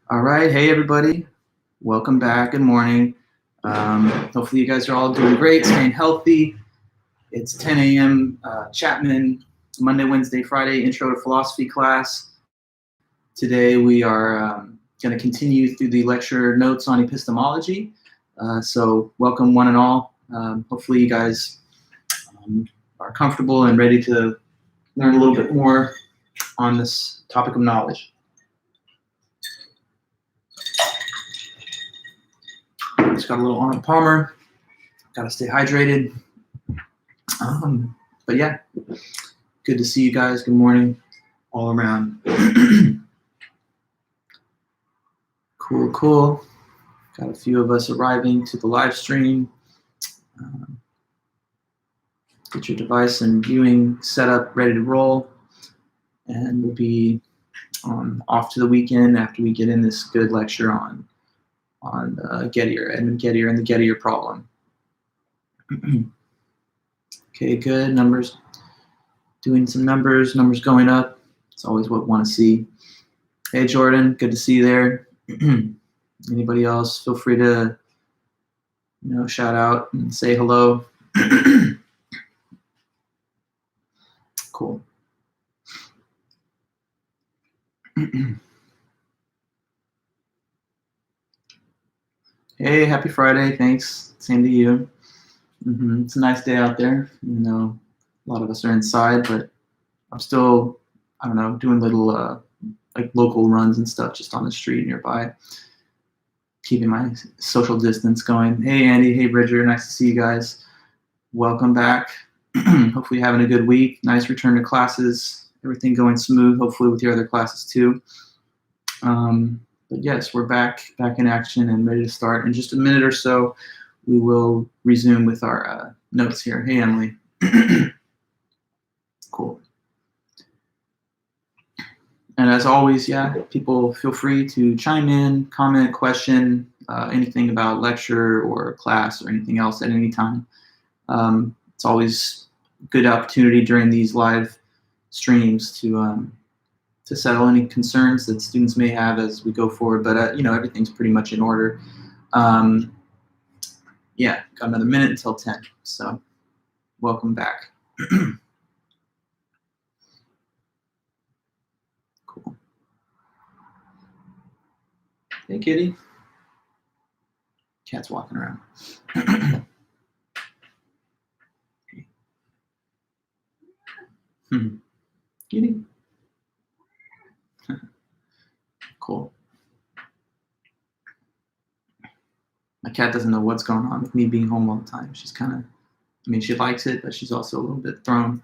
All right, hey everybody, welcome back. Good morning. Hopefully you guys are all doing great, staying healthy. It's 10 a.m. Chapman, Monday, Wednesday, Friday, Intro to Philosophy class. Today we are going to continue through the lecture notes on epistemology. So welcome one and all. Hopefully you guys are comfortable and ready to learn a little bit more on this topic of knowledge. Just got a little Arnold Palmer. Got to stay hydrated. But yeah, good to see you guys. Good morning, all around. Cool. Got a few of us arriving to the live stream. Get your device and viewing set up, ready to roll. And we'll be off to the weekend after we get in this good lecture on Gettier, Edmund Gettier and the Gettier problem. Okay, good. Numbers. Doing some numbers going up. It's always what we want to see. Hey, Jordan, good to see you there. Anybody else, feel free to shout out and say hello. Cool. Hey, happy Friday. Thanks. Same to you. It's a nice day out there. A lot of us are inside, but I'm still, doing little like local runs and stuff just on the street nearby, keeping my social distance going. Hey, Andy. Hey, Bridger. Nice to see you guys. Welcome back. Hopefully you're having a good week. Nice return to classes. Everything going smooth, hopefully with your other classes too. But yes, we're back in action and ready to start. In just a minute or so, we will resume with our notes here. Hey, Emily. Cool. And as always, people feel free to chime in, comment, question, anything about lecture or class or anything else at any time. It's always a good opportunity during these live streams to settle any concerns that students may have as we go forward. But everything's pretty much in order. Got another minute until 10. So welcome back. Cool. Hey, kitty. Cat's walking around. Kitty. Cool. My cat doesn't know what's going on with me being home all the time. She's kind of, she likes it, but she's also a little bit thrown.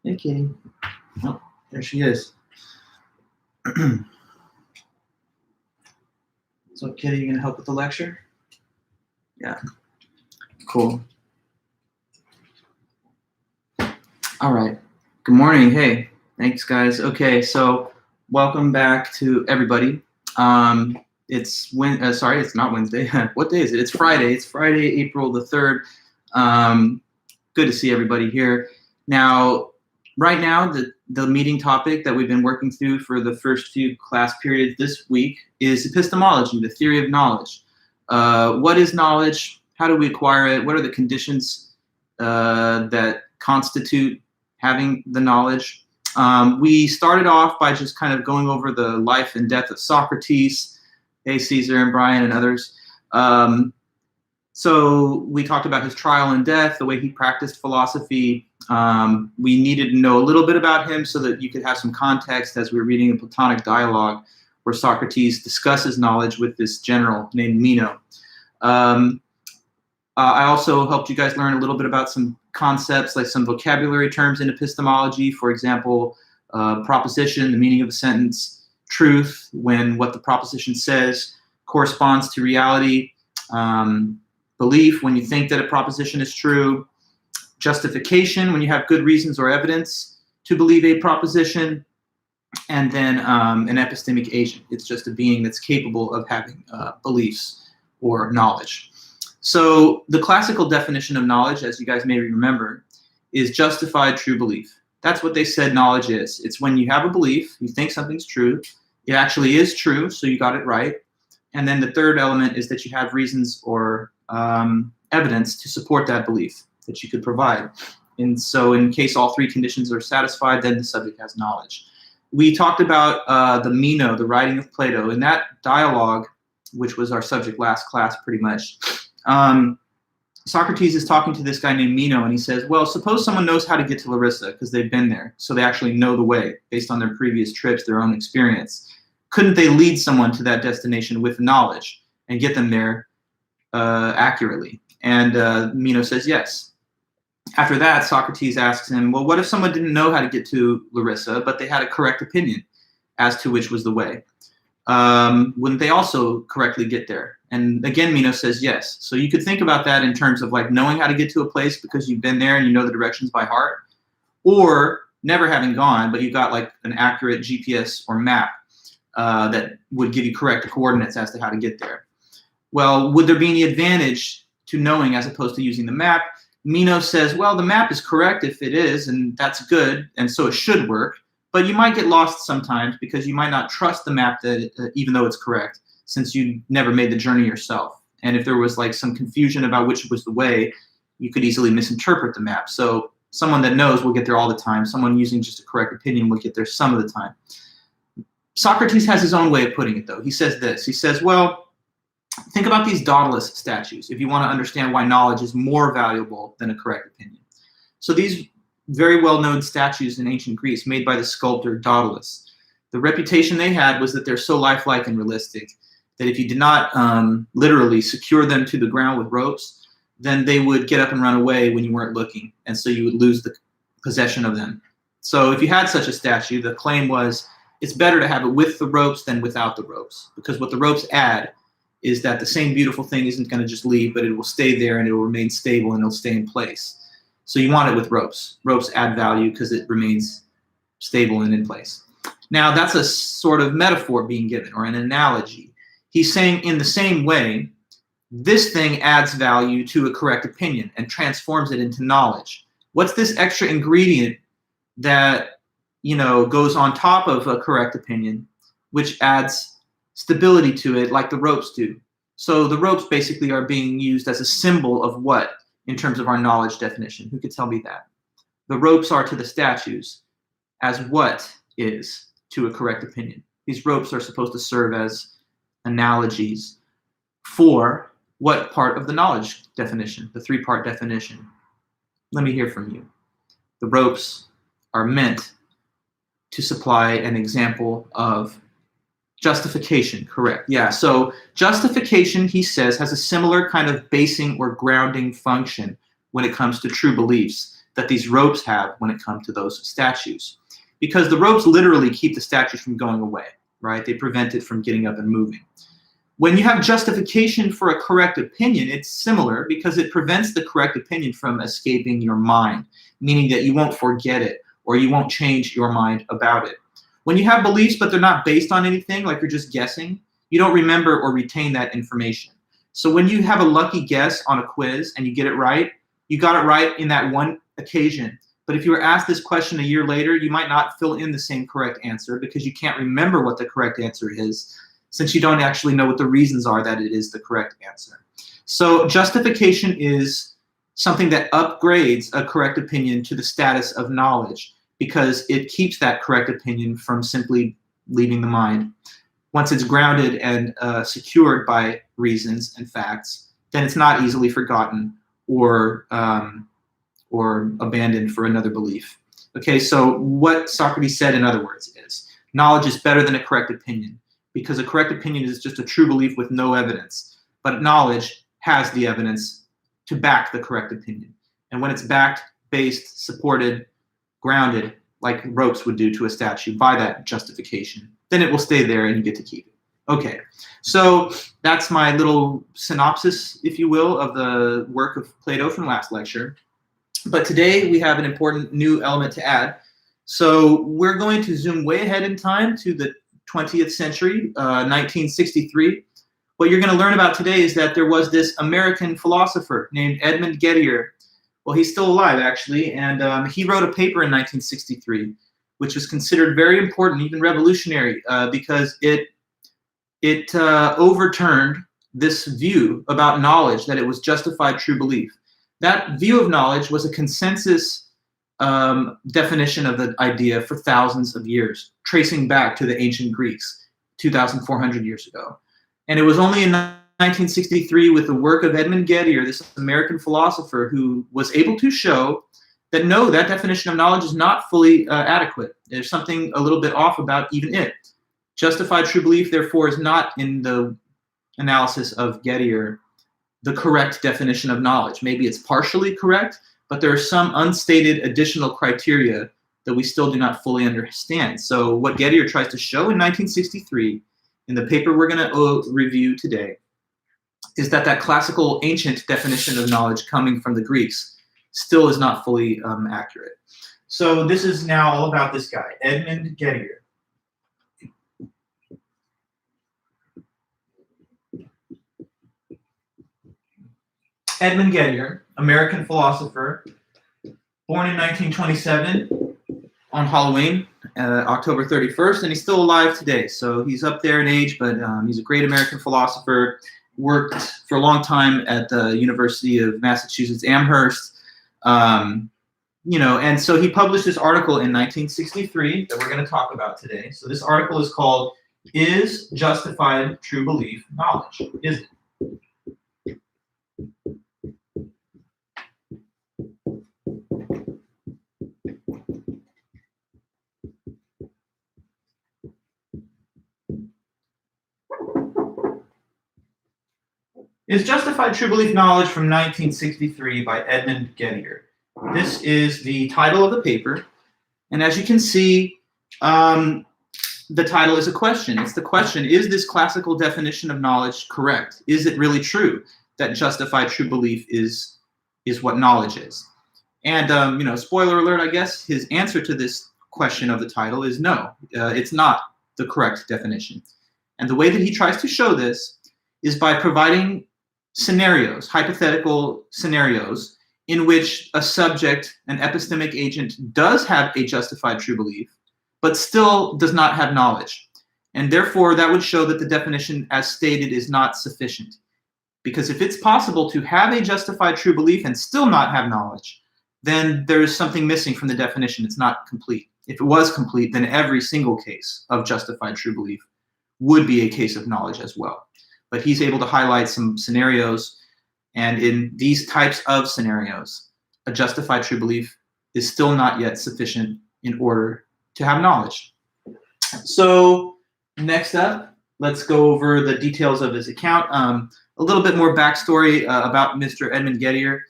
Hey, kitty. Oh, there she is. So, kitty, you gonna help with the lecture? Yeah. Cool. All right. Good morning. Hey, thanks, guys. Okay, so welcome back to everybody. It's not Wednesday. What day is it? It's Friday. It's Friday, April the 3rd. Good to see everybody here. Now, right now, the meeting topic that we've been working through for the first few class periods this week is epistemology, the theory of knowledge. What is knowledge? How do we acquire it? What are the conditions that constitute having the knowledge? We started off by just kind of going over the life and death of Socrates. Hey, Caesar and Brian and others. So we talked about his trial and death, the way he practiced philosophy. We needed to know a little bit about him so that you could have some context as we were reading a Platonic dialogue where Socrates discusses knowledge with this general named Meno. I also helped you guys learn a little bit about some concepts, like some vocabulary terms in epistemology. For example, proposition, the meaning of a sentence, truth, when what the proposition says corresponds to reality, belief, when you think that a proposition is true, justification, when you have good reasons or evidence to believe a proposition, and then an epistemic agent. It's just a being that's capable of having beliefs or knowledge. So the classical definition of knowledge, as you guys may remember, is justified true belief. That's what they said knowledge is. It's when you have a belief, you think something's true, it actually is true, so you got it right. And then the third element is that you have reasons or evidence to support that belief that you could provide. And so in case all three conditions are satisfied, then the subject has knowledge. We talked about the Meno, the writing of Plato. In that dialogue, which was our subject last class pretty much, Socrates is talking to this guy named Meno, and he says, well, suppose someone knows how to get to Larissa because they've been there, so they actually know the way based on their previous trips, their own experience. Couldn't they lead someone to that destination with knowledge and get them there accurately? And Meno says yes. After that, Socrates asks him, well, what if someone didn't know how to get to Larissa, but they had a correct opinion as to which was the way? Wouldn't they also correctly get there? And again, Meno says yes. So you could think about that in terms of like knowing how to get to a place because you've been there and you know the directions by heart, or never having gone, but you've got like an accurate GPS or map that would give you correct coordinates as to how to get there. Well, would there be any advantage to knowing as opposed to using the map? Meno says, well, the map is correct if it is, and that's good, and so it should work, but you might get lost sometimes because you might not trust the map that even though it's correct, since you never made the journey yourself. And if there was like some confusion about which was the way, you could easily misinterpret the map. So someone that knows will get there all the time. Someone using just a correct opinion will get there some of the time. Socrates has his own way of putting it, though. He says this. He says, well, think about these Daedalus statues if you want to understand why knowledge is more valuable than a correct opinion. So these very well-known statues in ancient Greece made by the sculptor Daedalus, the reputation they had was that they're so lifelike and realistic that if you did not literally secure them to the ground with ropes, then they would get up and run away when you weren't looking, and so you would lose the possession of them. So if you had such a statue, the claim was it's better to have it with the ropes than without the ropes, because what the ropes add is that the same beautiful thing isn't going to just leave, but it will stay there and it will remain stable and it'll stay in place. So you want it with ropes. Ropes add value because it remains stable and in place. Now that's a sort of metaphor being given, or an analogy. He's saying in the same way, this thing adds value to a correct opinion and transforms it into knowledge. What's this extra ingredient that, you know, goes on top of a correct opinion, which adds stability to it like the ropes do? So the ropes basically are being used as a symbol of what in terms of our knowledge definition? Who could tell me that? The ropes are to the statues as what is to a correct opinion. These ropes are supposed to serve as analogies for what part of the knowledge definition, the three-part definition? Let me hear from you. The ropes are meant to supply an example of justification, correct? Yeah, so justification, he says, has a similar kind of basing or grounding function when it comes to true beliefs that these ropes have when it comes to those statues. Because the ropes literally keep the statues from going away, right? They prevent it from getting up and moving. When you have justification for a correct opinion, it's similar because it prevents the correct opinion from escaping your mind, meaning that you won't forget it or you won't change your mind about it. When you have beliefs but they're not based on anything, like you're just guessing, you don't remember or retain that information. So when you have a lucky guess on a quiz and you get it right, you got it right in that one occasion. But if you were asked this question a year later, you might not fill in the same correct answer because you can't remember what the correct answer is, since you don't actually know what the reasons are that it is the correct answer. So justification is something that upgrades a correct opinion to the status of knowledge because it keeps that correct opinion from simply leaving the mind. Once it's grounded and secured by reasons and facts, then it's not easily forgotten or abandoned for another belief. Okay, so what Socrates said, in other words, is knowledge is better than a correct opinion, because a correct opinion is just a true belief with no evidence. But knowledge has the evidence to back the correct opinion. And when it's backed, based, supported, grounded, like ropes would do to a statue, by that justification, then it will stay there and you get to keep it. Okay, so that's my little synopsis, if you will, of the work of Plato from last lecture. But today we have an important new element to add. So we're going to zoom way ahead in time to the 20th century, 1963. What you're going to learn about today is that there was this American philosopher named Edmund Gettier. Well, he's still alive, actually, and he wrote a paper in 1963 which was considered very important, even revolutionary, because it overturned this view about knowledge, that it was justified true belief. That view of knowledge was a consensus definition of the idea for thousands of years, tracing back to the ancient Greeks 2,400 years ago. And it was only in 1963 with the work of Edmund Gettier, this American philosopher, who was able to show that no, that definition of knowledge is not fully adequate. There's something a little bit off about even it. Justified true belief, therefore, is not, in the analysis of Gettier, the correct definition of knowledge. Maybe it's partially correct, but there are some unstated additional criteria that we still do not fully understand. So what Gettier tries to show in 1963, in the paper we're going to review today, is that that classical ancient definition of knowledge coming from the Greeks still is not fully accurate. So this is now all about this guy, Edmund Gettier. Edmund Gettier, American philosopher, born in 1927 on Halloween, October 31st, and he's still alive today. So he's up there in age, but he's a great American philosopher, worked for a long time at the University of Massachusetts Amherst. And so he published this article in 1963 that we're going to talk about today. So this article is called, "Is Justified True Belief Knowledge? Is it?" Is Justified True Belief Knowledge from 1963 by Edmund Gettier. This is the title of the paper. And as you can see, the title is a question. It's the question, is this classical definition of knowledge correct? Is it really true that justified true belief is what knowledge is? And, spoiler alert, I guess, his answer to this question of the title is no, it's not the correct definition. And the way that he tries to show this is by providing scenarios, hypothetical scenarios, in which a subject, an epistemic agent, does have a justified true belief, but still does not have knowledge. And therefore, that would show that the definition as stated is not sufficient. Because if it's possible to have a justified true belief and still not have knowledge, then there's something missing from the definition. It's not complete. If it was complete, then every single case of justified true belief would be a case of knowledge as well. But he's able to highlight some scenarios, and in these types of scenarios, a justified true belief is still not yet sufficient in order to have knowledge. So next up, let's go over the details of his account. A little bit more backstory about Mr. Edmund Gettier.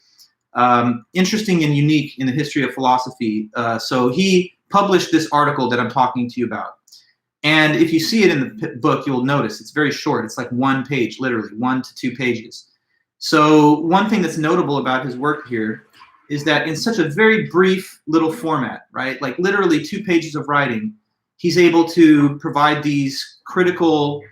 Interesting and unique in the history of philosophy. So he published this article that I'm talking to you about. And if you see it in the book, you'll notice it's very short. It's like one page, literally 1 to 2 pages. So one thing that's notable about his work here is that in such a very brief little format, right? Like literally 2 pages of writing, he's able to provide these critical,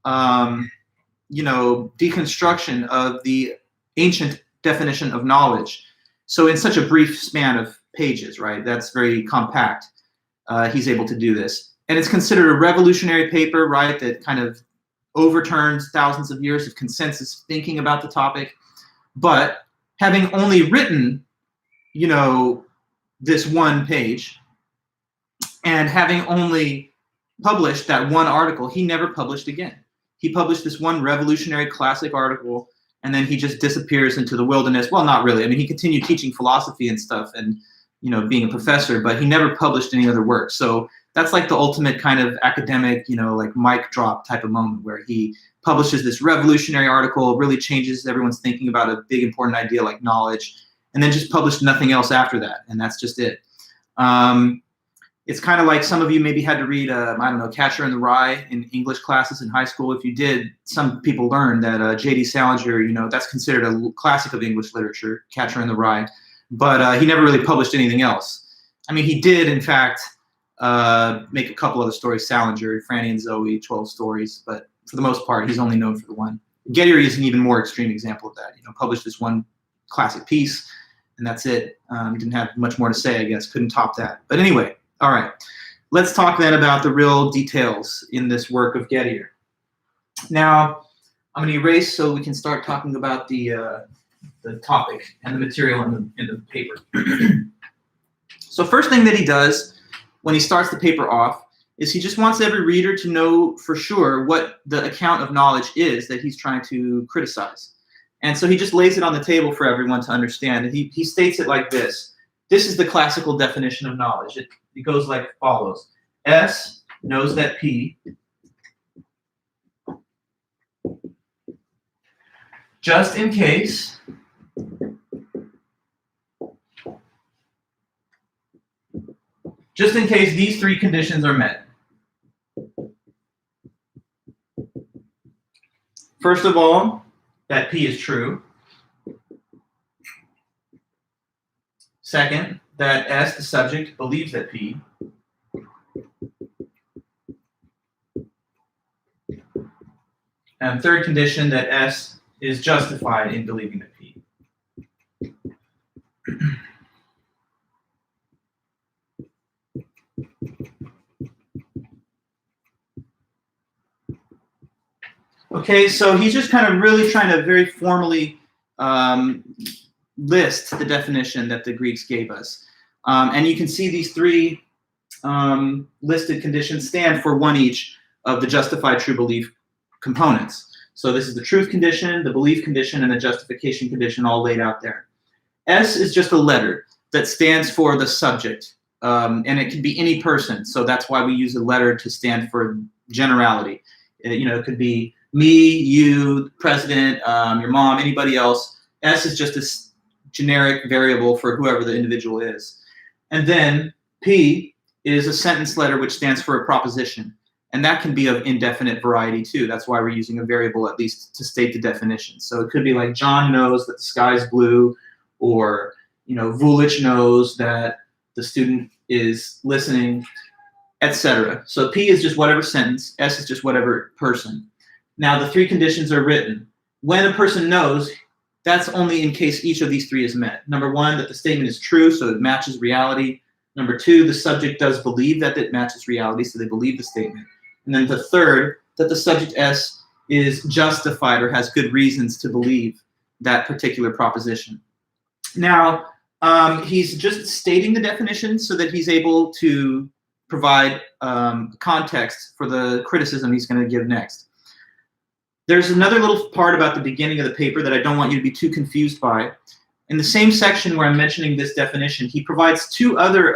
deconstruction of the ancient definition of knowledge. So in such a brief span of pages, right? That's very compact. He's able to do this. And it's considered a revolutionary paper, right, that kind of overturns thousands of years of consensus thinking about the topic. But having only written, this one page, and having only published that one article, he never published again. He published this one revolutionary classic article, and then he just disappears into the wilderness. Well, not really. I mean, he continued teaching philosophy and stuff and, being a professor, but he never published any other work. So that's like the ultimate kind of academic, like mic drop type of moment where he publishes this revolutionary article, really changes everyone's thinking about a big important idea like knowledge, and then just published nothing else after that. And that's just it. It's kind of like some of you maybe had to read, Catcher in the Rye in English classes in high school. If you did, some people learned that J.D. Salinger, that's considered a classic of English literature, Catcher in the Rye. But he never really published anything else. I mean, he did, in fact, make a couple other stories, Salinger, Franny and Zoe, 12 stories, but for the most part, he's only known for the one. Gettier is an even more extreme example of that. Published this one classic piece, and that's it. Didn't have much more to say, I guess. Couldn't top that. But anyway, all right. let's talk then about the real details in this work of Gettier. Now, I'm going to erase so we can start talking about the topic and the material in the paper. So first thing that he does when he starts the paper off is he just wants every reader to know for sure what the account of knowledge is that he's trying to criticize. And so he just lays it on the table for everyone to understand. And he states it like this. This is the classical definition of knowledge. It goes like follows. S knows that P just in case these three conditions are met. First of all, that P is true. Second, that S, the subject, believes that P. And third condition, that S is justified in believing that P. Okay, so he's just kind of really trying to very formally list the definition that the Greeks gave us. And you can see these three listed conditions stand for one each of the justified true belief components. So this is the truth condition, the belief condition, and the justification condition all laid out there. S is just a letter that stands for the subject, and it can be any person. So that's why we use a letter to stand for generality. It could be me, you, president, your mom, anybody else. S is just a generic variable for whoever the individual is. And then P is a sentence letter which stands for a proposition. And that can be of indefinite variety too. That's why we're using a variable at least to state the definition. So it could be like John knows that the sky is blue, or Vulich knows that the student is listening, etc. So P is just whatever sentence, S is just whatever person. Now the three conditions are written. When a person knows, that's only in case each of these three is met. Number one, that the statement is true, so it matches reality. Number two, the subject does believe that it matches reality, so they believe the statement. And then the third, that the subject S is justified or has good reasons to believe that particular proposition. Now, he's just stating the definition so that he's able to provide context for the criticism he's going to give next. There's another little part about the beginning of the paper that I don't want you to be too confused by. In the same section where I'm mentioning this definition, he provides two other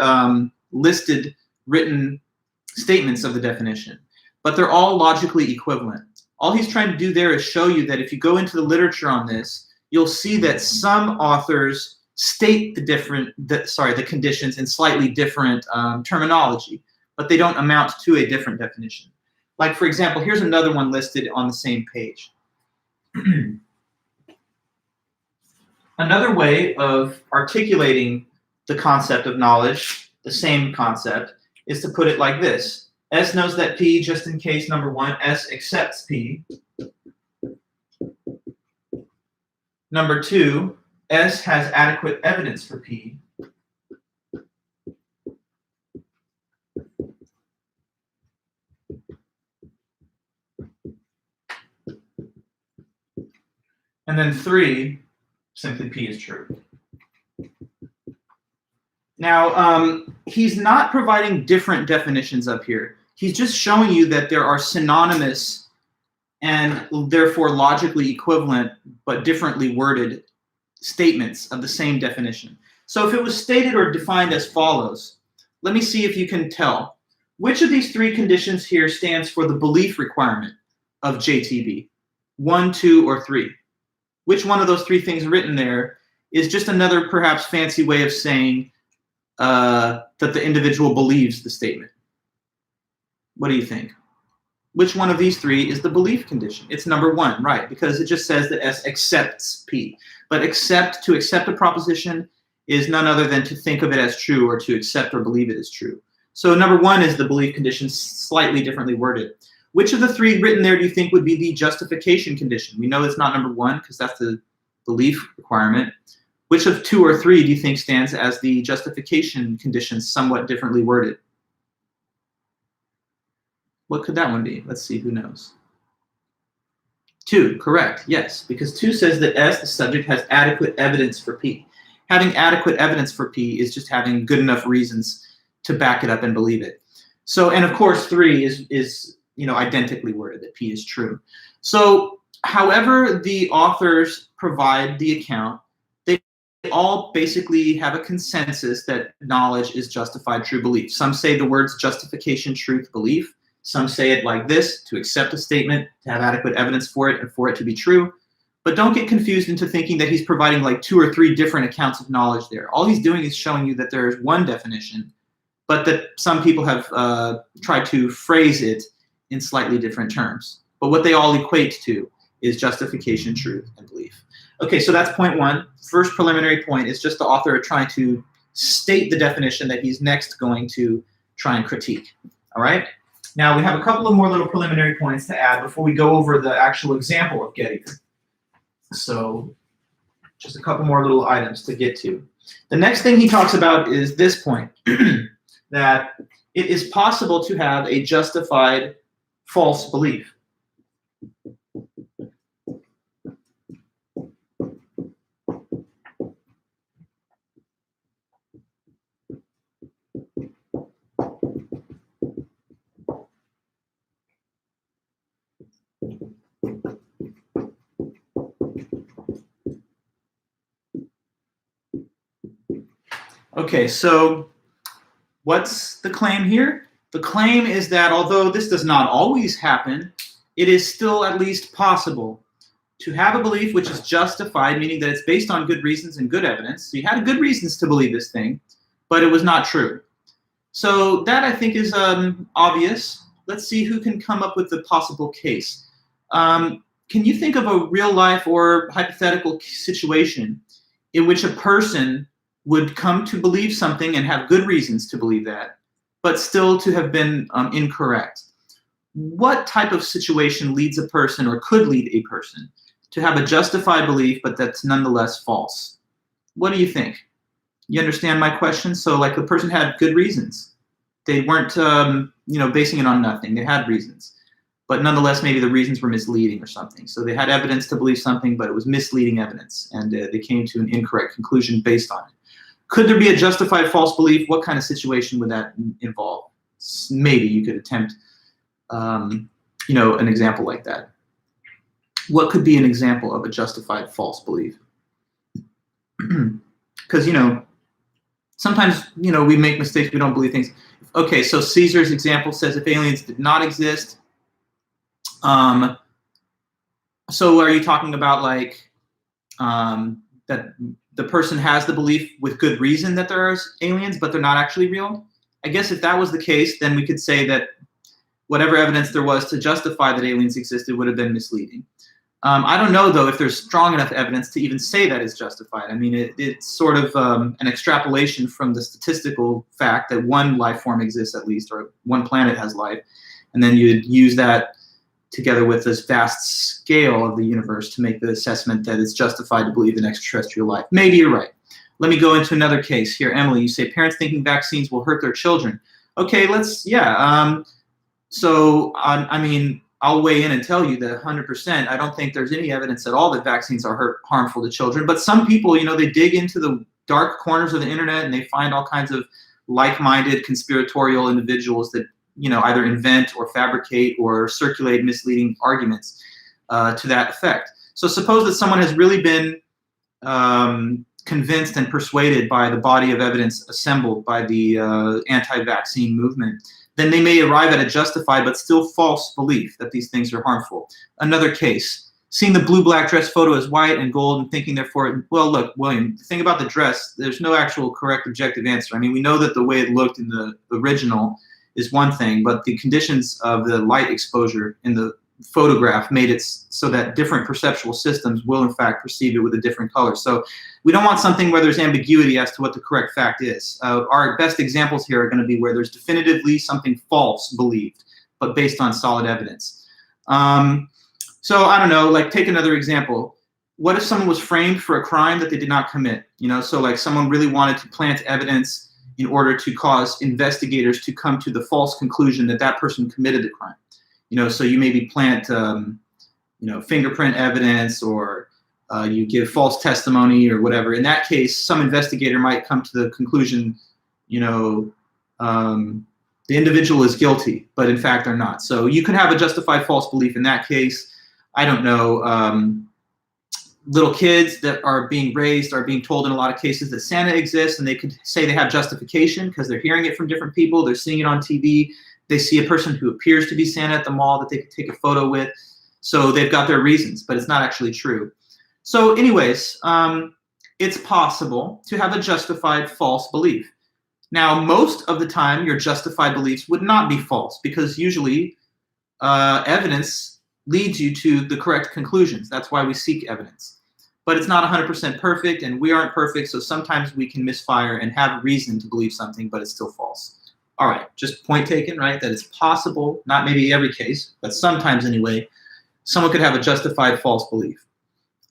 listed written statements of the definition, but they're all logically equivalent. All he's trying to do there is show you that if you go into the literature on this, you'll see that some authors state the conditions in slightly different terminology, but they don't amount to a different definition. Like, for example, here's another one listed on the same page. Another way of articulating the concept of knowledge, the same concept, is to put it like this. S knows that P, just in case, number one, S accepts P. Number two, S has adequate evidence for P. And then three, simply P is true. Now, he's not providing different definitions up here. He's just showing you that there are synonymous and therefore logically equivalent but differently worded statements of the same definition. So if it was stated or defined as follows, let me see if you can tell. Which of these three conditions here stands for the belief requirement of JTB? 1, 2, or 3? Which one of those three things written there is just another perhaps fancy way of saying that the individual believes the statement? What do you think? Which one of these three is the belief condition? It's number one, right? Because it just says that S accepts P. But to accept a proposition is none other than to think of it as true or to accept or believe it is true. So number one is the belief condition, slightly differently worded. Which of the three written there do you think would be the justification condition? We know it's not number one because that's the belief requirement. Which of 2 or 3 do you think stands as the justification condition, somewhat differently worded? What could that one be? Let's see, who knows? 2, correct, yes, because 2 says that S, the subject, has adequate evidence for P. Having adequate evidence for P is just having good enough reasons to back it up and believe it. So, and of course 3 is identically worded, that P is true. So however the authors provide the account, they all basically have a consensus that knowledge is justified true belief. Some say the words justification, truth, belief. Some say it like this: to accept a statement, to have adequate evidence for it, and for it to be true. But don't get confused into thinking that he's providing like 2 or 3 different accounts of knowledge there. All he's doing is showing you that there is one definition, but that some people have tried to phrase it in slightly different terms. But what they all equate to is justification, truth, and belief. Okay, so that's point 1. First preliminary point is just the author trying to state the definition that he's next going to try and critique. All right? Now we have a couple of more little preliminary points to add before we go over the actual example of getting. So just a couple more little items to get to. The next thing he talks about is this point, that it is possible to have a justified false belief. Okay, so what's the claim here? The claim is that although this does not always happen, it is still at least possible to have a belief which is justified, meaning that it's based on good reasons and good evidence. So you had good reasons to believe this thing, but it was not true. So that, I think, is obvious. Let's see who can come up with the possible case. Can you think of a real life or hypothetical situation in which a person would come to believe something and have good reasons to believe that, but still to have been incorrect? What type of situation leads a person, or could lead a person, to have a justified belief but that's nonetheless false? What do you think? You understand my question? So like the person had good reasons. They weren't basing it on nothing. They had reasons. But nonetheless, maybe the reasons were misleading or something. So they had evidence to believe something, but it was misleading evidence, and they came to an incorrect conclusion based on it. Could there be a justified false belief? What kind of situation would that involve? Maybe you could attempt, an example like that. What could be an example of a justified false belief? Because, sometimes, we make mistakes. We don't believe things. Okay, so Caesar's example says if aliens did not exist. So are you talking about like that the person has the belief with good reason that there are aliens, but they're not actually real? I guess if that was the case, then we could say that whatever evidence there was to justify that aliens existed would have been misleading. I don't know, though, if there's strong enough evidence to even say that is justified. I mean, it's sort of an extrapolation from the statistical fact that one life form exists at least, or one planet has life, and then you'd use that together with this vast scale of the universe to make the assessment that it's justified to believe in extraterrestrial life. Maybe you're right. Let me go into another case here. Emily, you say parents thinking vaccines will hurt their children. Okay, I'll weigh in and tell you that 100%, I don't think there's any evidence at all that vaccines are harmful to children. But some people, they dig into the dark corners of the internet and they find all kinds of like-minded conspiratorial individuals that either invent or fabricate or circulate misleading arguments to that effect. So suppose that someone has really been convinced and persuaded by the body of evidence assembled by the anti-vaccine movement, then they may arrive at a justified but still false belief that these things are harmful. Another case, seeing the blue-black dress photo as white and gold and thinking therefore, well, look, William, the thing about the dress, there's no actual correct objective answer. I mean, we know that the way it looked in the original is one thing, but the conditions of the light exposure in the photograph made it so that different perceptual systems will in fact perceive it with a different color. So we don't want something where there's ambiguity as to what the correct fact is. Our best examples here are going to be where there's definitively something false believed, but based on solid evidence. So I don't know, like take another example. What if someone was framed for a crime that they did not commit? So like someone really wanted to plant evidence in order to cause investigators to come to the false conclusion that that person committed the crime. So you maybe plant, fingerprint evidence, or you give false testimony or whatever. In that case, some investigator might come to the conclusion, the individual is guilty, but in fact they're not. So you could have a justified false belief in that case. I don't know, little kids that are being raised are being told in a lot of cases that Santa exists, and they could say they have justification because they're hearing it from different people, they're seeing it on TV, they see a person who appears to be Santa at the mall that they could take a photo with, so they've got their reasons, but it's not actually true. So anyways, it's possible to have a justified false belief. Now, most of the time, your justified beliefs would not be false, because usually evidence leads you to the correct conclusions. That's why we seek evidence. But it's not 100% perfect, and we aren't perfect, so sometimes we can misfire and have reason to believe something, but it's still false. All right, just point taken, right? That it's possible, not maybe every case, but sometimes anyway, someone could have a justified false belief.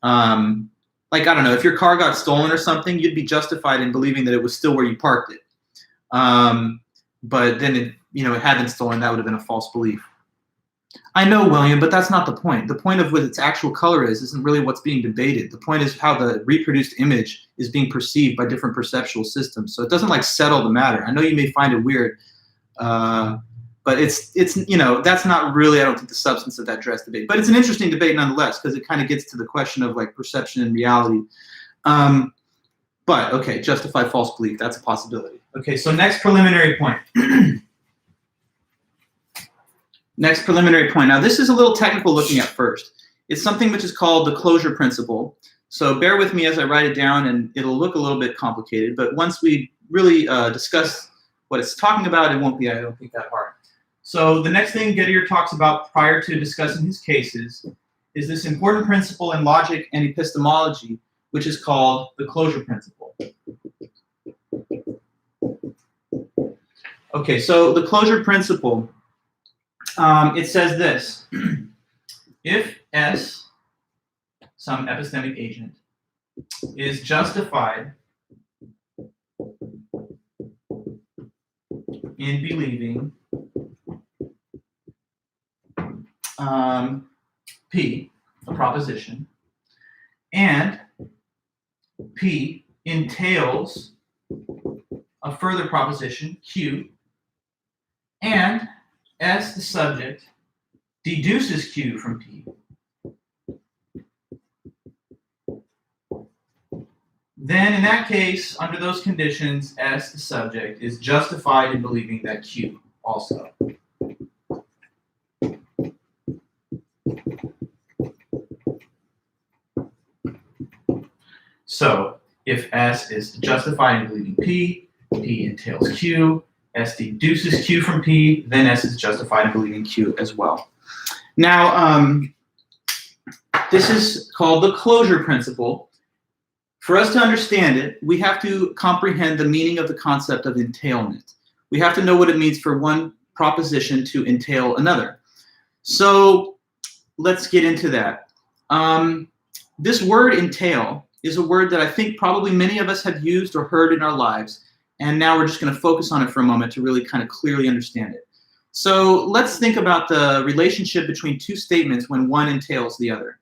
Like, I don't know, if your car got stolen or something, you'd be justified in believing that it was still where you parked it. But then it had been stolen, that would have been a false belief. I know, William, but that's not the point. The point of what its actual color isn't really what's being debated. The point is how the reproduced image is being perceived by different perceptual systems. So it doesn't like settle the matter. I know you may find it weird, but it's that's not really, I don't think, the substance of that dress debate. But it's an interesting debate nonetheless, because it kind of gets to the question of like perception and reality. But okay, justified false belief, that's a possibility. Okay, so next preliminary point. Next preliminary point. Now, this is a little technical looking at first. It's something which is called the closure principle. So bear with me as I write it down, and it'll look a little bit complicated. But once we really discuss what it's talking about, it won't be, I don't think, that hard. So the next thing Gettier talks about prior to discussing his cases is this important principle in logic and epistemology, which is called the closure principle. Okay, so the closure principle, it says this: if S, some epistemic agent, is justified in believing P, a proposition, and P entails a further proposition, Q, and S, the subject, deduces Q from P, then in that case, under those conditions, S, the subject, is justified in believing that Q also. So if S is justified in believing P, P entails Q, S deduces Q from P, then S is justified in believing Q as well. Now, this is called the closure principle. For us to understand it, we have to comprehend the meaning of the concept of entailment. We have to know what it means for one proposition to entail another. So let's get into that. This word entail is a word that I think probably many of us have used or heard in our lives, and now we're just going to focus on it for a moment to really kind of clearly understand it. So let's think about the relationship between two statements when one entails the other.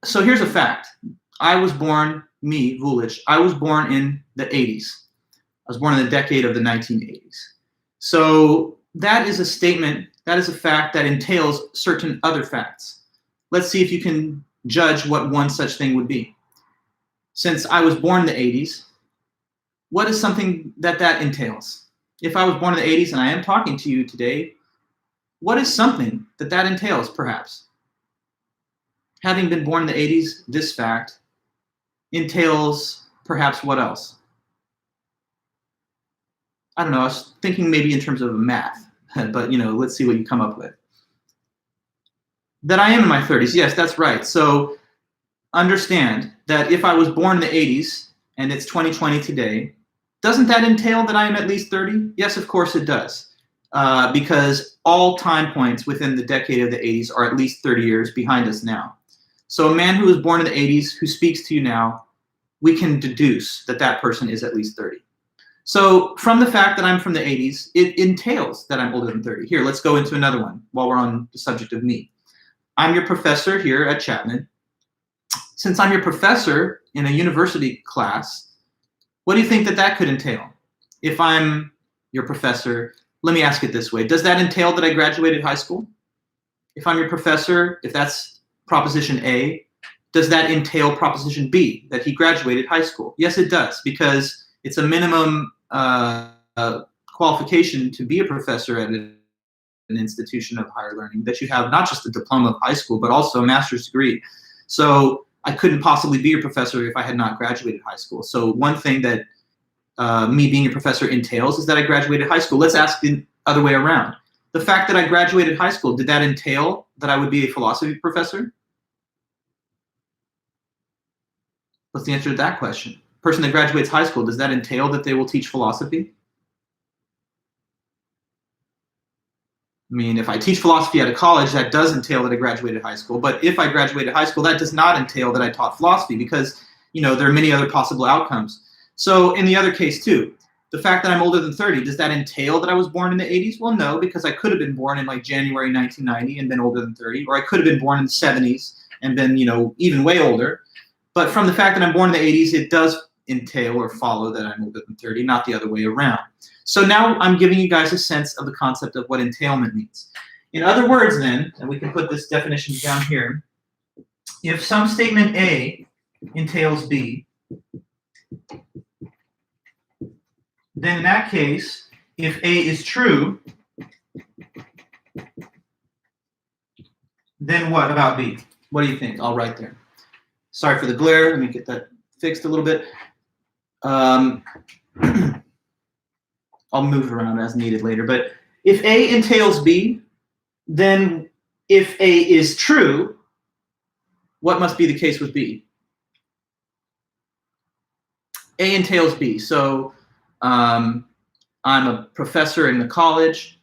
So here's a fact. I was born, me, Vulich, I was born in the 80s. I was born in the decade of the 1980s. So that is a statement, that is a fact that entails certain other facts. Let's see if you can judge what one such thing would be. Since I was born in the 80s, what is something that entails? If I was born in the 80s and I am talking to you today, what is something that entails, perhaps? Having been born in the 80s, this fact entails perhaps what else? I don't know, I was thinking maybe in terms of math, but let's see what you come up with. That I am in my 30s, yes, that's right. So understand that if I was born in the 80s and it's 2020 today, doesn't that entail that I am at least 30? Yes, of course it does. Because all time points within the decade of the 80s are at least 30 years behind us now. So a man who was born in the 80s who speaks to you now, we can deduce that that person is at least 30. So from the fact that I'm from the 80s, it entails that I'm older than 30. Here, let's go into another one while we're on the subject of me. I'm your professor here at Chapman. Since I'm your professor in a university class, what do you think that that could entail? If I'm your professor, let me ask it this way. Does that entail that I graduated high school? If I'm your professor, if that's proposition A, does that entail proposition B, that he graduated high school? Yes, it does, because it's a minimum qualification to be a professor at an institution of higher learning, that you have not just a diploma of high school, but also a master's degree. So I couldn't possibly be a professor if I had not graduated high school. So one thing that me being a professor entails is that I graduated high school. Let's ask the other way around. The fact that I graduated high school, did that entail that I would be a philosophy professor? What's the answer to that question? Person that graduates high school, does that entail that they will teach philosophy? I mean, if I teach philosophy at a college, that does entail that I graduated high school. But if I graduated high school, that does not entail that I taught philosophy, because, you know, there are many other possible outcomes. So in the other case too, the fact that I'm older than 30, does that entail that I was born in the 80s? Well, no, because I could have been born in like January 1990 and been older than 30, or I could have been born in the 70s and been, you know, even way older. But from the fact that I'm born in the 80s, it does entail or follow that I'm older than 30, not the other way around. So now I'm giving you guys a sense of the concept of what entailment means. In other words then, and we can put this definition down here, if some statement A entails B, then in that case, if A is true, then what about B? What do you think? I'll write there. Sorry for the glare. Let me get that fixed a little bit. I'll move around as needed later. But if A entails B, then if A is true, what must be the case with B? A entails B. So I'm a professor in the college.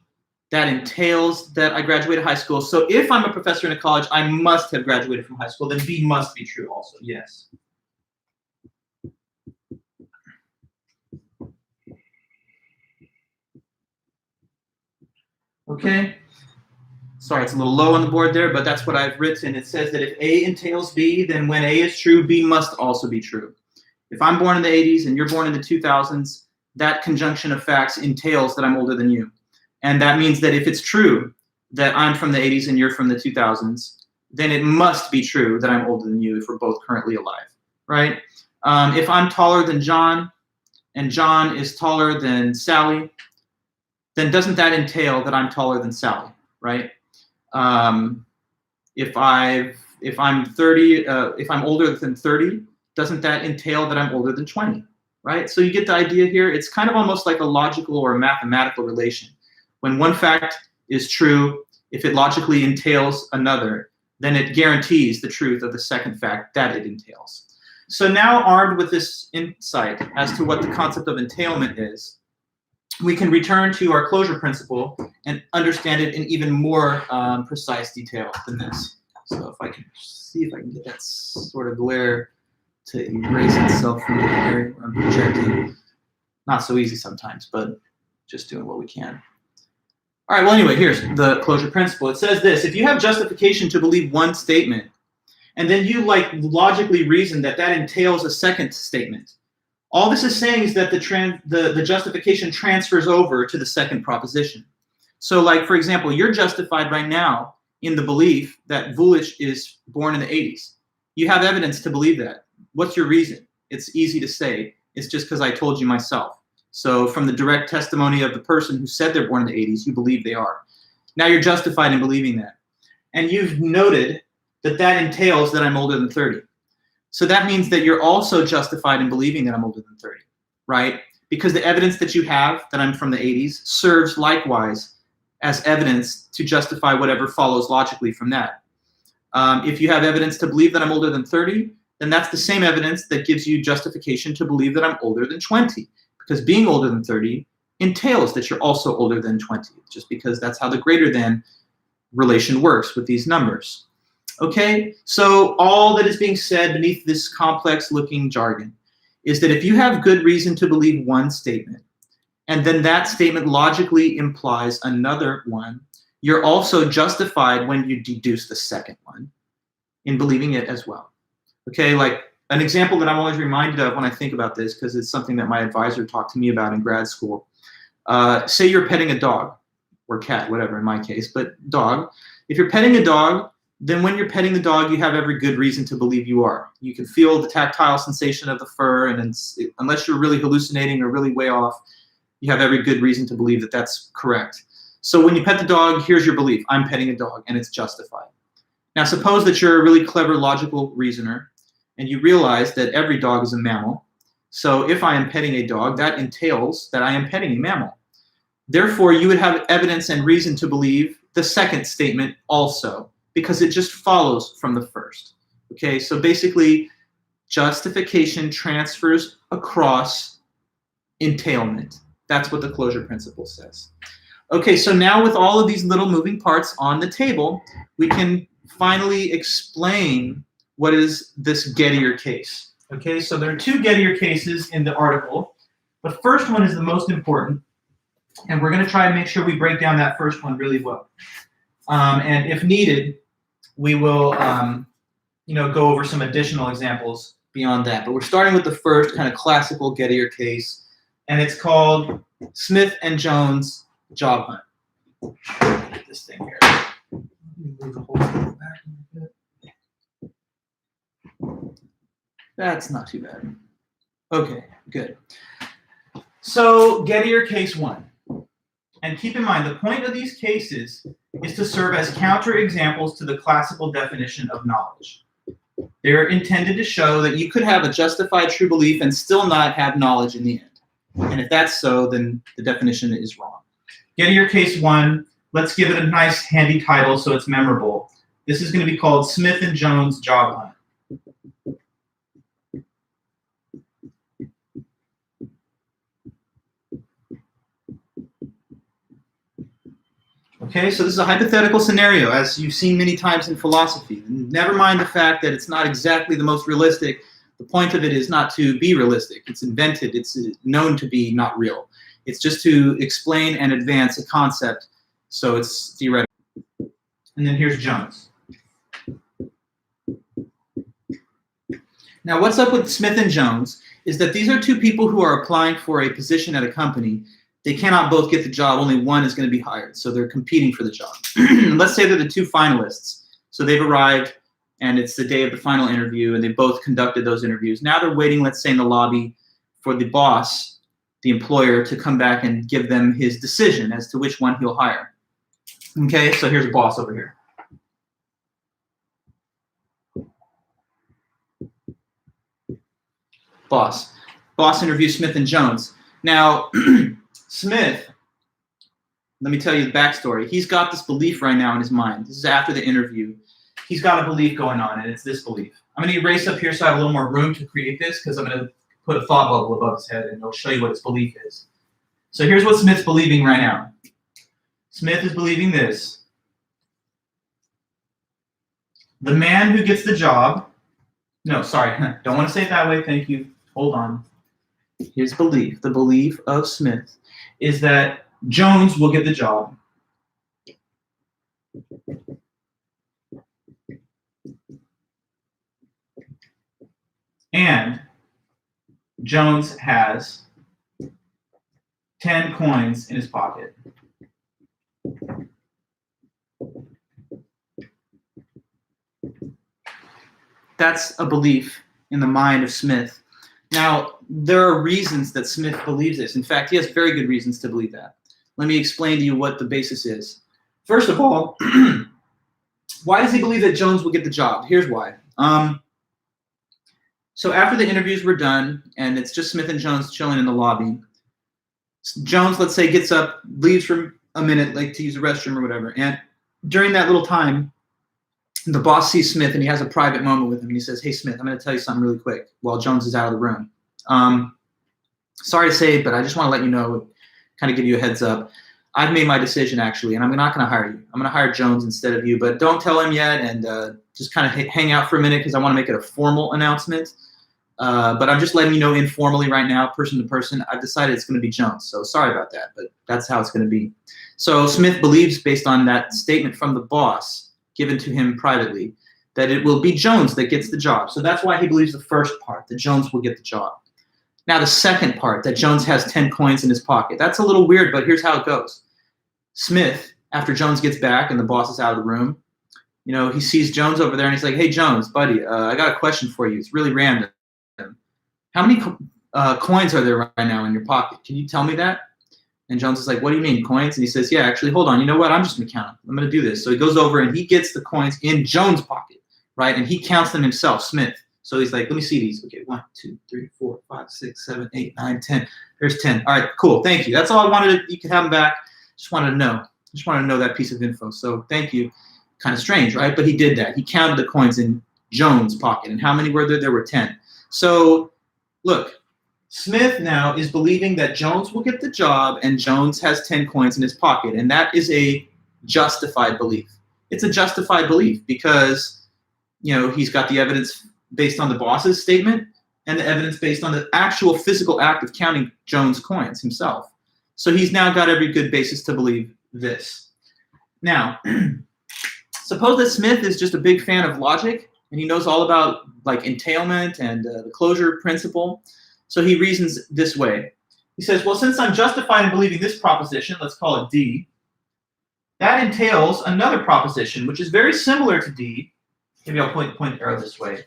That entails that I graduated high school. So if I'm a professor in a college, I must have graduated from high school. Then B must be true also. Yes. Okay. Sorry, it's a little low on the board there, but that's what I've written. It says that if A entails B, then when A is true, B must also be true. If I'm born in the 80s and you're born in the 2000s, that conjunction of facts entails that I'm older than you. And that means that if it's true that I'm from the 80s and you're from the 2000s, then it must be true that I'm older than you if we're both currently alive, right? If I'm taller than John and John is taller than Sally, then doesn't that entail that I'm taller than Sally, right? If I'm 30, if I'm older than 30, doesn't that entail that I'm older than 20, right? So you get the idea here. It's kind of almost like a logical or a mathematical relation. When one fact is true, if it logically entails another, then it guarantees the truth of the second fact that it entails. So now, armed with this insight as to what the concept of entailment is, we can return to our closure principle and understand it in even more precise detail than this. So if I can see if I can get that sort of glare to erase itself from the area where I'm projecting. Not so easy sometimes, but just doing what we can. All right, well, anyway, here's the closure principle. It says this: if you have justification to believe one statement, and then you like logically reason that that entails a second statement, all this is saying is that the justification transfers over to the second proposition. So like, for example, you're justified right now in the belief that Vulic is born in the 80s. You have evidence to believe that. What's your reason? It's easy to say. It's just because I told you myself. So from the direct testimony of the person who said they're born in the 80s, you believe they are. Now you're justified in believing that. And you've noted that that entails that I'm older than 30. So that means that you're also justified in believing that I'm older than 30, right? Because the evidence that you have that I'm from the 80s serves likewise as evidence to justify whatever follows logically from that. If you have evidence to believe that I'm older than 30, then that's the same evidence that gives you justification to believe that I'm older than 20. Because being older than 30 entails that you're also older than 20, just because that's how the greater than relation works with these numbers. Okay, so all that is being said beneath this complex looking jargon is that if you have good reason to believe one statement, and then that statement logically implies another one, you're also justified when you deduce the second one in believing it as well. Okay, like an example that I'm always reminded of when I think about this, because it's something that my advisor talked to me about in grad school. Say you're petting a dog, or cat, whatever in my case, but dog. If you're petting a dog, then when you're petting the dog, you have every good reason to believe you are. You can feel the tactile sensation of the fur, and unless you're really hallucinating or really way off, you have every good reason to believe that that's correct. So when you pet the dog, here's your belief. I'm petting a dog, and it's justified. Now suppose that you're a really clever logical reasoner, and you realize that every dog is a mammal. So if I am petting a dog, that entails that I am petting a mammal. Therefore, you would have evidence and reason to believe the second statement also, because it just follows from the first. Okay, so basically, justification transfers across entailment. That's what the closure principle says. Okay, so now with all of these little moving parts on the table, we can finally explain what is this Gettier case. Okay, so there are two Gettier cases in the article. The first one is the most important, and we're going to try and make sure we break down that first one really well. And if needed, we will go over some additional examples beyond that. But we're starting with the first kind of classical Gettier case, and it's called Smith and Jones job hunt. Get this thing here. Let me move the whole thing back a little bit. That's not too bad. Okay, good. So Gettier case 1. And keep in mind, the point of these cases is to serve as counterexamples to the classical definition of knowledge. They're intended to show that you could have a justified true belief and still not have knowledge in the end. And if that's so, then the definition is wrong. Gettier case 1, let's give it a nice handy title so it's memorable. This is going to be called Smith and Jones job hunt. Okay, so this is a hypothetical scenario, as you've seen many times in philosophy. Never mind the fact that it's not exactly the most realistic. The point of it is not to be realistic. It's invented. It's known to be not real. It's just to explain and advance a concept, so it's theoretical. And then here's Jones. Now, what's up with Smith and Jones is that these are two people who are applying for a position at a company. They cannot both get the job. Only one is going to be hired. So they're competing for the job. Let's say they're the two finalists. So they've arrived, and it's the day of the final interview, and they both conducted those interviews. Now they're waiting, let's say, in the lobby for the boss, the employer, to come back and give them his decision as to which one he'll hire. Okay, so here's a boss over here. Boss interviews Smith and Jones. Now, Smith, let me tell you the backstory. He's got this belief right now in his mind. This is after the interview. He's got a belief going on, and it's this belief. I'm going to erase up here so I have a little more room to create this, because I'm going to put a thought bubble above his head, and it'll show you what his belief is. So here's what Smith's believing right now. Smith is believing this. The man who gets the job, no, sorry, don't want to say it that way, thank you. Hold on. His belief, the belief of Smith, is that Jones will get the job. And Jones has 10 coins in his pocket. That's a belief in the mind of Smith. Now, there are reasons that Smith believes this. In fact, he has very good reasons to believe that. Let me explain to you what the basis is. First of all, why does he believe that Jones will get the job? Here's why. So after the interviews were done, and it's just Smith and Jones chilling in the lobby, Jones, let's say, gets up, leaves for a minute, like to use the restroom or whatever. And during that little time, the boss sees Smith, and he has a private moment with him. And he says, "Hey, Smith, I'm going to tell you something really quick," while Jones is out of the room. Sorry to say, but I just want to let you know, kind of give you a heads up. I've made my decision, actually, and I'm not going to hire you. I'm going to hire Jones instead of you, but don't tell him yet, and just kind of hang out for a minute, because I want to make it a formal announcement. But I'm just letting you know informally right now, person to person, I've decided it's going to be Jones. So sorry about that, but that's how it's going to be. So Smith believes, based on that statement from the boss given to him privately, that it will be Jones that gets the job. So that's why he believes the first part, that Jones will get the job. Now the second part, that Jones has 10 coins in his pocket. That's a little weird, but here's how it goes. Smith, after Jones gets back and the boss is out of the room, he sees Jones over there and he's like, hey, Jones, buddy, I got a question for you. It's really random. How many coins are there right now in your pocket? Can you tell me that? And Jones is like, what do you mean, coins? And he says, yeah, actually, hold on. You know what? I'm just going to count them. I'm going to do this. So he goes over and he gets the coins in Jones' pocket, right? And he counts them himself, Smith. So he's like, let me see these. Okay, 1, 2, 3, 4, 5, 6, 7, 8, 9, 10. There's 10. All right, cool. Thank you. That's all I wanted. You can have them back. Just wanted to know. Just wanted to know that piece of info. So thank you. Kind of strange, right? But he did that. He counted the coins in Jones' pocket. And how many were there? There were 10. So look, Smith now is believing that Jones will get the job and Jones has 10 coins in his pocket. And that is a justified belief. It's a justified belief because, he's got the evidence based on the boss's statement and the evidence based on the actual physical act of counting Jones' coins himself. So he's now got every good basis to believe this. Now, suppose that Smith is just a big fan of logic and he knows all about entailment and the closure principle. So he reasons this way. He says, well, since I'm justified in believing this proposition, let's call it D, that entails another proposition, which is very similar to D. Maybe I'll point the arrow this way.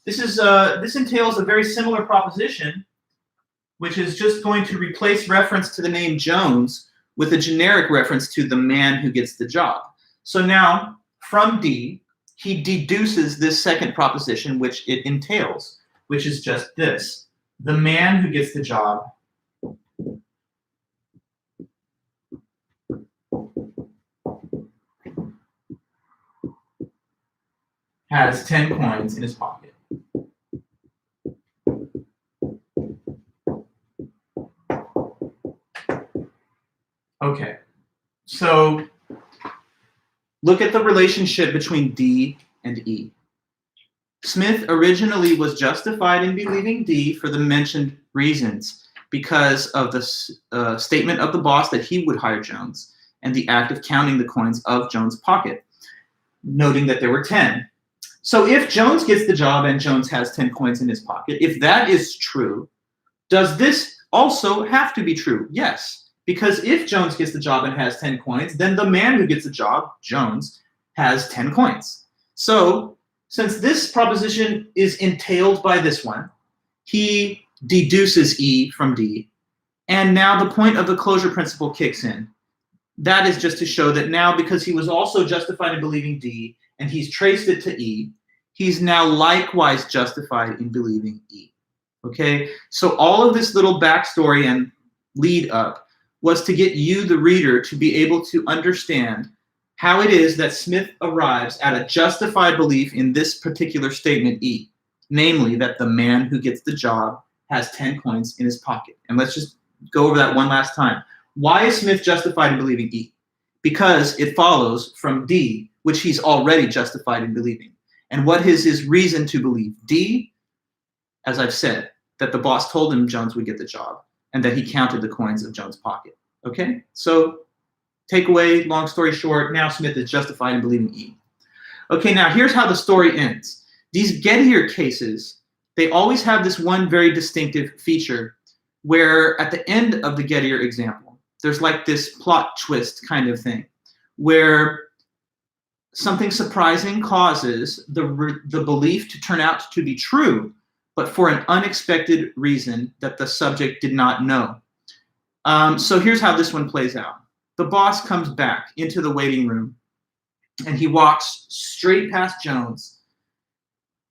This entails a very similar proposition, which is just going to replace reference to the name Jones with a generic reference to the man who gets the job. So now, from D, he deduces this second proposition, which it entails, which is just this. The man who gets the job has 10 coins in his pocket. Okay, so look at the relationship between D and E. Smith originally was justified in believing D for the mentioned reasons because of the statement of the boss that he would hire Jones and the act of counting the coins of Jones' pocket, noting that there were 10. So if Jones gets the job and Jones has 10 coins in his pocket, if that is true, does this also have to be true? Yes, because if Jones gets the job and has 10 coins, then the man who gets the job, Jones, has 10 coins. So since this proposition is entailed by this one, he deduces E from D, and now the point of the closure principle kicks in. That is just to show that now, because he was also justified in believing D, and he's traced it to E, he's now likewise justified in believing E. Okay? So all of this little backstory and lead up was to get you, the reader, to be able to understand how it is that Smith arrives at a justified belief in this particular statement E, namely that the man who gets the job has 10 coins in his pocket. And let's just go over that one last time. Why is Smith justified in believing E? Because it follows from D, which he's already justified in believing. And what is his reason to believe D? As I've said, that the boss told him Jones would get the job and that he counted the coins of Jones' pocket. Okay? So takeaway, long story short, now Smith is justified in believing E. Okay, now here's how the story ends. These Gettier cases, they always have this one very distinctive feature where at the end of the Gettier example, there's like this plot twist kind of thing where something surprising causes the belief to turn out to be true, but for an unexpected reason that the subject did not know. So here's how this one plays out. The boss comes back into the waiting room and he walks straight past Jones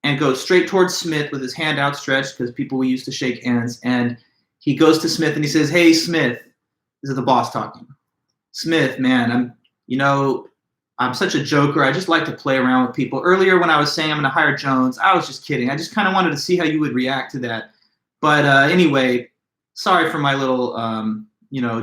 and goes straight towards Smith with his hand outstretched because people used to shake hands. And he goes to Smith and he says, hey, Smith, this is the boss talking. Smith, man, I'm such a joker. I just like to play around with people. Earlier when I was saying I'm going to hire Jones, I was just kidding. I just kind of wanted to see how you would react to that. But anyway, sorry for my little,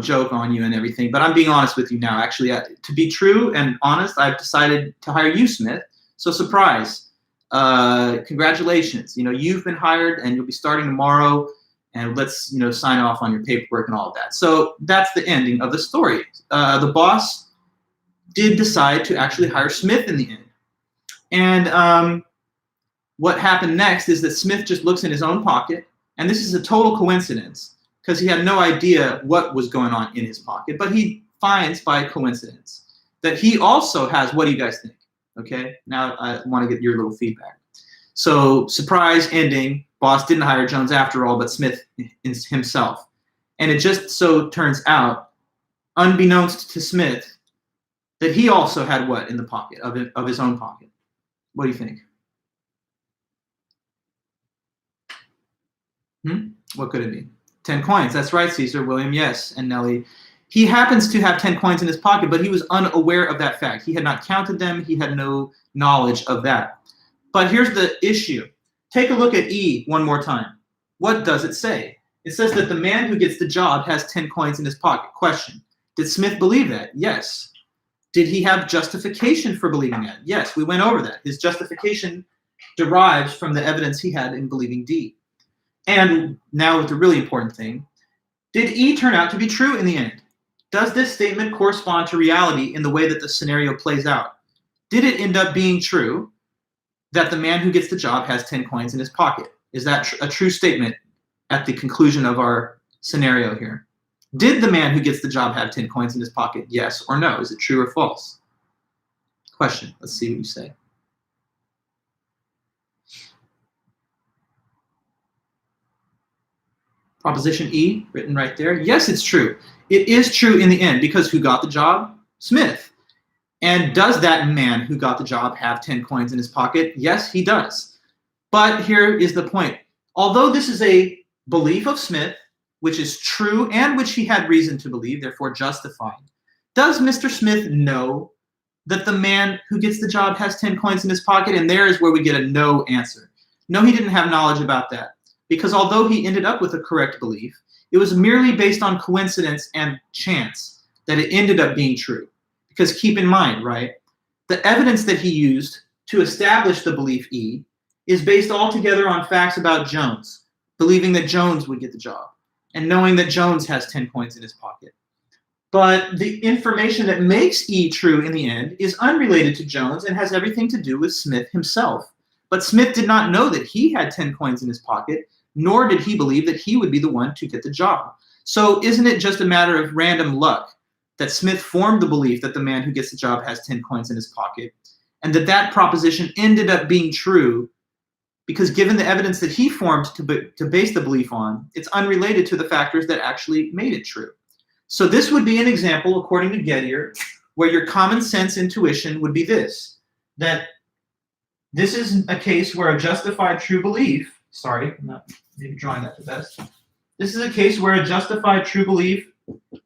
joke on you and everything. But I'm being honest with you now. Actually, to be true and honest, I've decided to hire you, Smith. So surprise. congratulations, you've been hired and you'll be starting tomorrow, and let's, sign off on your paperwork and all of that. So that's the ending of the story. The boss did decide to actually hire Smith in the end. And what happened next is that Smith just looks in his own pocket, and this is a total coincidence because he had no idea what was going on in his pocket, but he finds by coincidence that he also has, what do you guys think? Okay, now I want to get your little feedback. So surprise ending, boss didn't hire Jones after all, but Smith himself. And it just so turns out, unbeknownst to Smith, that he also had what in the pocket of his own pocket? What do you think? What could it be? 10 coins. That's right, Caesar, William, yes, and Nellie. He happens to have 10 coins in his pocket, but he was unaware of that fact. He had not counted them. He had no knowledge of that. But here's the issue. Take a look at E one more time. What does it say? It says that the man who gets the job has 10 coins in his pocket. Question. Did Smith believe that? Yes. Did he have justification for believing that? Yes, we went over that. His justification derives from the evidence he had in believing D. And now with the really important thing, did E turn out to be true in the end? Does this statement correspond to reality in the way that the scenario plays out? Did it end up being true that the man who gets the job has 10 coins in his pocket? Is that a true statement at the conclusion of our scenario here? Did the man who gets the job have 10 coins in his pocket? Yes or no? Is it true or false? Question. Let's see what you say. Proposition E, written right there. Yes, it's true. It is true in the end because who got the job? Smith. And does that man who got the job have 10 coins in his pocket? Yes, he does. But here is the point. Although this is a belief of Smith, which is true and which he had reason to believe, therefore justifying, does Mr. Smith know that the man who gets the job has 10 coins in his pocket? And there is where we get a no answer. No, he didn't have knowledge about that. Because although he ended up with a correct belief, it was merely based on coincidence and chance that it ended up being true. Because keep in mind, right, the evidence that he used to establish the belief E is based altogether on facts about Jones, believing that Jones would get the job, and knowing that Jones has 10 coins in his pocket. But the information that makes E true in the end is unrelated to Jones and has everything to do with Smith himself. But Smith did not know that he had 10 coins in his pocket, nor did he believe that he would be the one to get the job. So isn't it just a matter of random luck that Smith formed the belief that the man who gets the job has 10 coins in his pocket, and that that proposition ended up being true because given the evidence that he formed to base the belief on, it's unrelated to the factors that actually made it true. So this would be an example, according to Gettier, where your common sense intuition would be this, that this is a case where a justified true belief, sorry, I'm not maybe drawing that the best. This is a case where a justified true belief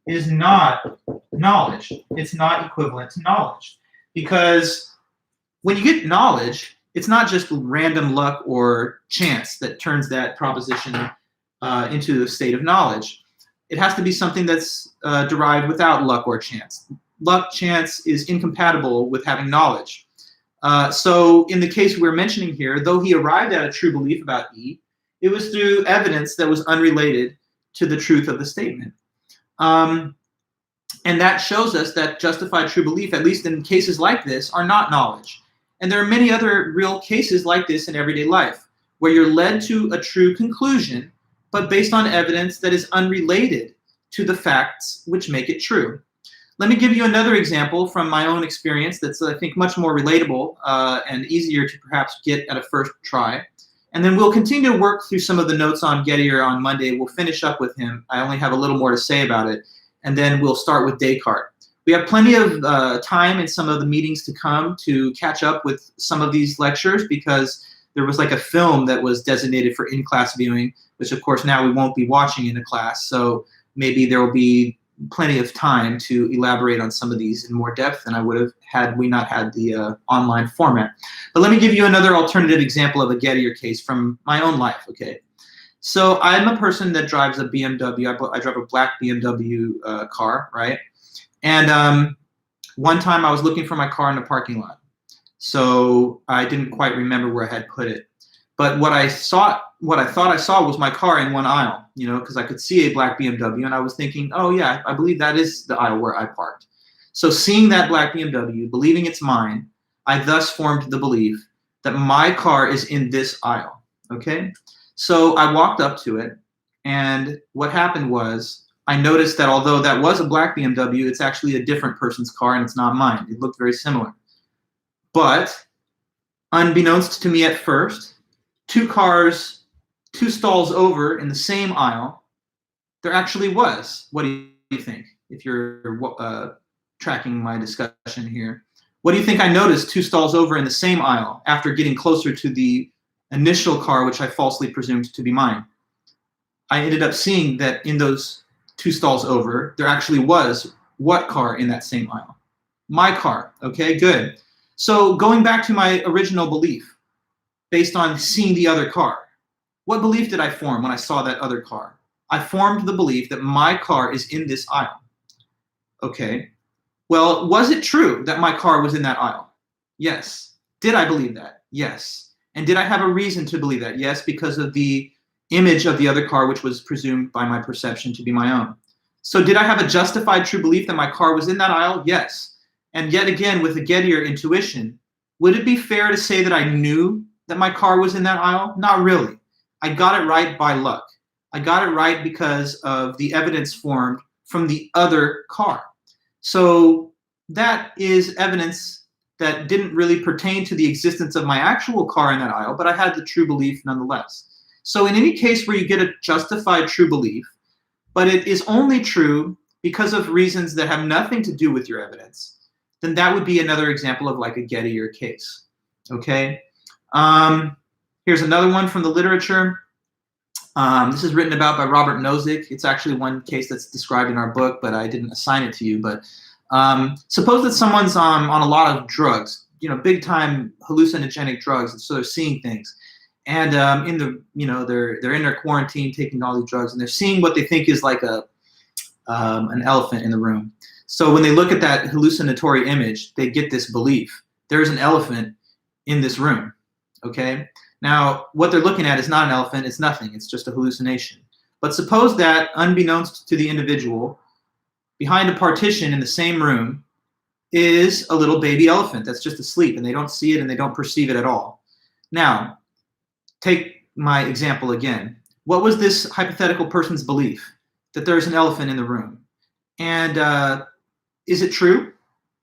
is not knowledge. It's not equivalent to knowledge. Because when you get knowledge, it's not just random luck or chance that turns that proposition into a state of knowledge. It has to be something that's derived without luck or chance. Luck, chance is incompatible with having knowledge. So in the case we're mentioning here, though he arrived at a true belief about E, it was through evidence that was unrelated to the truth of the statement. And that shows us that justified true belief, at least in cases like this, are not knowledge. And there are many other real cases like this in everyday life, where you're led to a true conclusion, but based on evidence that is unrelated to the facts which make it true. Let me give you another example from my own experience that's, I think, much more relatable and easier to perhaps get at a first try. And then we'll continue to work through some of the notes on Gettier on Monday. We'll finish up with him. I only have a little more to say about it. And then we'll start with Descartes. We have plenty of time in some of the meetings to come to catch up with some of these lectures because there was like a film that was designated for in-class viewing, which of course now we won't be watching in a class. So maybe there will be plenty of time to elaborate on some of these in more depth than I would have had we not had the online format. But let me give you another alternative example of a Gettier case from my own life, okay? So I'm a person that drives a BMW. I drive a black BMW car, right? And one time I was looking for my car in the parking lot. So I didn't quite remember where I had put it. But what I thought I saw was my car in one aisle, because I could see a black BMW, and I was thinking, oh yeah, I believe that is the aisle where I parked. So seeing that black BMW, believing it's mine, I thus formed the belief that my car is in this aisle, okay? So I walked up to it, and what happened was I noticed that although that was a black BMW, it's actually a different person's car, and it's not mine. It looked very similar. But unbeknownst to me at first, two cars, two stalls over in the same aisle, there actually was. What do you think, if you're tracking my discussion here? What do you think I noticed two stalls over in the same aisle after getting closer to the initial car, which I falsely presumed to be mine? I ended up seeing that in those two stalls over, there actually was what car in that same aisle? My car. Okay, good. So going back to my original belief, based on seeing the other car, what belief did I form when I saw that other car? I formed the belief that my car is in this aisle. Okay. Well, was it true that my car was in that aisle? Yes. Did I believe that? Yes. And did I have a reason to believe that? Yes, because of the image of the other car, which was presumed by my perception to be my own. So did I have a justified true belief that my car was in that aisle? Yes. And yet again, with the Gettier intuition, would it be fair to say that I knew that my car was in that aisle? Not really. I got it right by luck. I got it right because of the evidence formed from the other car. So that is evidence that didn't really pertain to the existence of my actual car in that aisle, but I had the true belief nonetheless. So in any case where you get a justified true belief, but it is only true because of reasons that have nothing to do with your evidence, then that would be another example of like a Gettier case. Okay. Here's another one from the literature. This is written about by Robert Nozick. It's actually one case that's described in our book, but I didn't assign it to you. But suppose that someone's on a lot of drugs, big time hallucinogenic drugs, and so they're seeing things. And they're in their quarantine taking all these drugs, and they're seeing what they think is like an elephant in the room. So when they look at that hallucinatory image, they get this belief: there's an elephant in this room. Okay. Now, what they're looking at is not an elephant, it's nothing, it's just a hallucination. But suppose that, unbeknownst to the individual, behind a partition in the same room is a little baby elephant that's just asleep, and they don't see it and they don't perceive it at all. Now, take my example again. What was this hypothetical person's belief? That there's an elephant in the room. And is it true?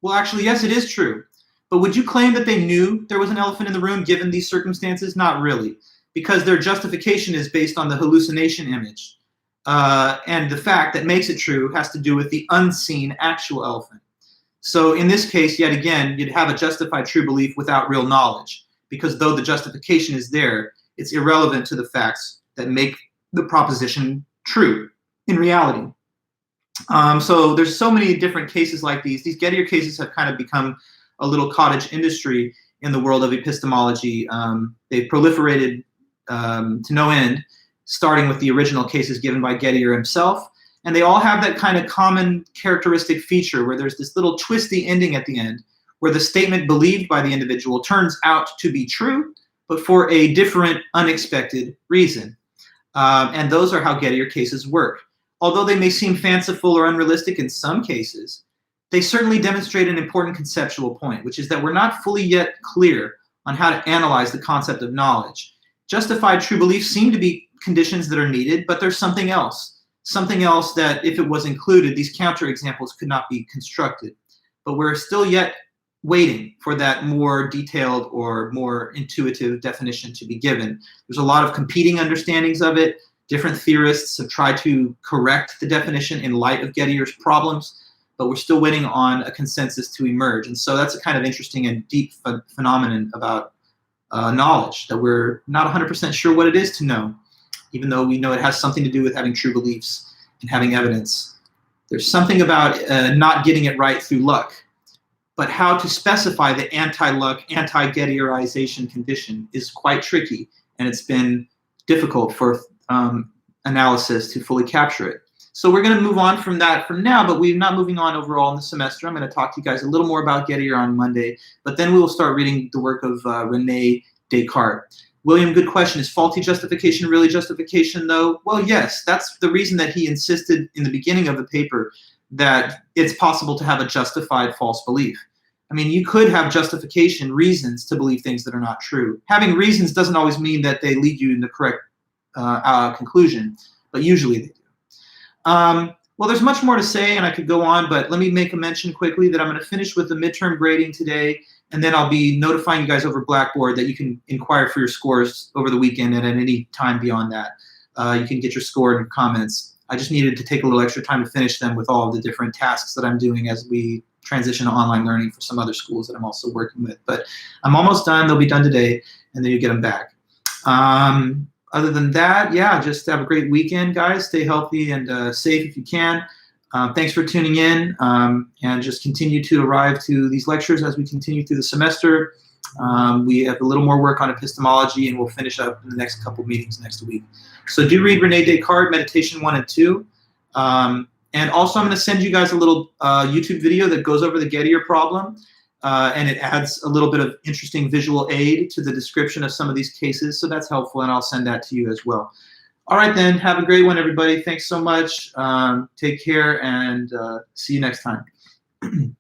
Well, actually, yes, it is true. But would you claim that they knew there was an elephant in the room given these circumstances? Not really, because their justification is based on the hallucination image. And the fact that makes it true has to do with the unseen actual elephant. So in this case, yet again, you'd have a justified true belief without real knowledge, because though the justification is there, it's irrelevant to the facts that make the proposition true in reality. So there's so many different cases like these. These Gettier cases have kind of become a little cottage industry in the world of epistemology. They've proliferated to no end, starting with the original cases given by Gettier himself. And they all have that kind of common characteristic feature where there's this little twisty ending at the end, where the statement believed by the individual turns out to be true, but for a different, unexpected reason. And those are how Gettier cases work. Although they may seem fanciful or unrealistic in some cases, they certainly demonstrate an important conceptual point, which is that we're not fully yet clear on how to analyze the concept of knowledge. Justified true beliefs seem to be conditions that are needed, but there's something else that, if it was included, these counterexamples could not be constructed. But we're still yet waiting for that more detailed or more intuitive definition to be given. There's a lot of competing understandings of it. Different theorists have tried to correct the definition in light of Gettier's problems, but we're still waiting on a consensus to emerge. And so that's a kind of interesting and deep phenomenon about knowledge, that we're not 100% sure what it is to know, even though we know it has something to do with having true beliefs and having evidence. There's something about not getting it right through luck, but how to specify the anti-luck, anti-Gettierization condition is quite tricky, and it's been difficult for analysis to fully capture it. So we're going to move on from that for now, but we're not moving on overall in the semester. I'm going to talk to you guys a little more about Gettier on Monday, but then we will start reading the work of Rene Descartes. William, good question. Is faulty justification really justification, though? Well, yes. That's the reason that he insisted in the beginning of the paper that it's possible to have a justified false belief. I mean, you could have justification, reasons to believe things that are not true. Having reasons doesn't always mean that they lead you in the correct conclusion, but usually they do. Well, there's much more to say, and I could go on, but let me make a mention quickly that I'm going to finish with the midterm grading today, and then I'll be notifying you guys over Blackboard that you can inquire for your scores over the weekend and at any time beyond that. You can get your score in your comments. I just needed to take a little extra time to finish them with all of the different tasks that I'm doing as we transition to online learning for some other schools that I'm also working with. But I'm almost done. They'll be done today, and then you get them back. Other than that, yeah, just have a great weekend, guys. Stay healthy and safe if you can. Thanks for tuning in, and just continue to arrive to these lectures as we continue through the semester. We have a little more work on epistemology, and we'll finish up in the next couple meetings next week. So do read Rene Descartes, Meditation 1 and 2. And also I'm going to send you guys a little YouTube video that goes over the Gettier problem. And it adds a little bit of interesting visual aid to the description of some of these cases. So that's helpful, and I'll send that to you as well. All right, then. Have a great one, everybody. Thanks so much. Take care, and see you next time.